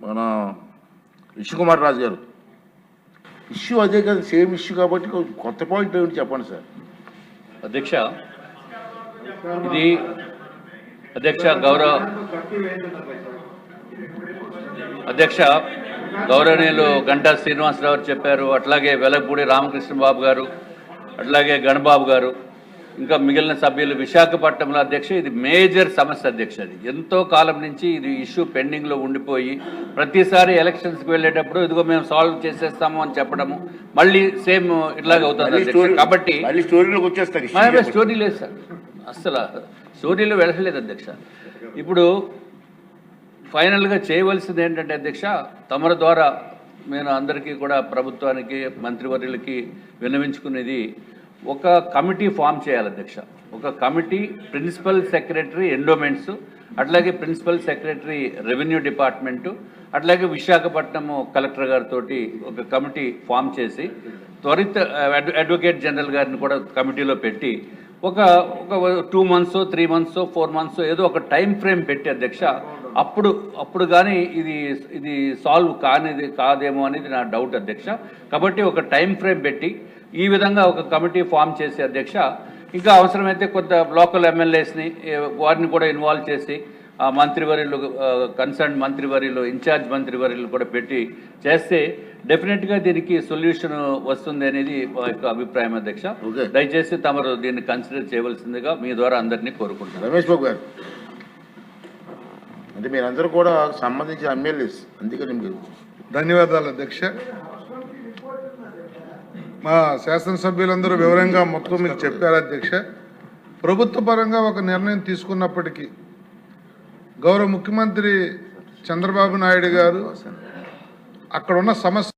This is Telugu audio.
మన విష్ణుకుమార్ రాజు గారు ఇష్యూ అదే కదా, సేమ్ ఇష్యూ కాబట్టి కొత్త పాయింట్ ఏమిటి చెప్పండి సార్. అధ్యక్ష, ఇది అధ్యక్ష గౌరవనీయులు గంటా శ్రీనివాసరావు చెప్పారు, అట్లాగే వెలగపూడి రామకృష్ణ బాబు గారు, అట్లాగే గణబాబు గారు, ఇంకా మిగిలిన సభ్యులు. విశాఖపట్నంలో అధ్యక్ష ఇది మేజర్ సమస్య అధ్యక్ష. అది ఎంతో కాలం నుంచి ఇది ఇష్యూ పెండింగ్లో ఉండిపోయి ప్రతిసారి ఎలక్షన్స్కి వెళ్ళేటప్పుడు ఇదిగో మేము సాల్వ్ చేసేస్తాము అని చెప్పడము మళ్ళీ సేమ్ ఇట్లాగే అవుతుంది. కాబట్టి స్టోరీ లేదు సార్, అస్సలు స్టోరీలో వెళ్ళలేదు అధ్యక్ష. ఇప్పుడు ఫైనల్గా చేయవలసింది ఏంటంటే అధ్యక్ష, తమరి ద్వారా నేను అందరికీ కూడా ప్రభుత్వానికి మంత్రివర్యులకి విన్నవించుకునేది, ఒక కమిటీ ఫామ్ చేయాలి అధ్యక్ష. ఒక కమిటీ, ప్రిన్సిపల్ సెక్రటరీ ఎండోమెంట్స్, అట్లాగే ప్రిన్సిపల్ సెక్రటరీ రెవెన్యూ డిపార్ట్మెంటు, అట్లాగే విశాఖపట్నం కలెక్టర్ గారితో ఒక కమిటీ ఫామ్ చేసి త్వరిత అడ్వకేట్ జనరల్ గారిని కూడా కమిటీలో పెట్టి ఒక 2 months 3 months 4 months ఏదో ఒక టైం ఫ్రేమ్ పెట్టి అధ్యక్ష, అప్పుడు కానీ ఇది సాల్వ్ కాదేమో అనేది నా డౌట్ అధ్యక్ష. కాబట్టి ఒక టైం ఫ్రేమ్ పెట్టి ఈ విధంగా ఒక కమిటీ ఫామ్ చేసి అధ్యక్ష, ఇంకా అవసరమైతే కొంత లోకల్ ఎమ్మెల్యేస్ని వారిని కూడా ఇన్వాల్వ్ చేసి ఆ మంత్రివర్యులు, కన్సర్న్ మంత్రివర్యులు, ఇన్ఛార్జ్ మంత్రివర్యులు కూడా పెట్టి చేస్తే డెఫినెట్గా దీనికి సొల్యూషన్ వస్తుంది అనేది మా యొక్క అభిప్రాయం అధ్యక్ష. దయచేసి తమరు దీన్ని కన్సిడర్ చేయవలసిందిగా మీ ద్వారా అందరినీ కోరుకుంటున్నారు. రమేష్ బాబు గారు, అంటే మీరందరూ కూడా సంబంధించిన ఎమ్మెల్యేస్, అందుకని మీరు ధన్యవాదాలు అధ్యక్ష. మా శాసనసభ్యులందరూ వివరంగా మొత్తం మీకు చెప్పారు అధ్యక్ష. ప్రభుత్వ పరంగా ఒక నిర్ణయం తీసుకున్నప్పటికీ గౌరవ ముఖ్యమంత్రి చంద్రబాబు నాయుడు గారు అక్కడ ఉన్న సమస్య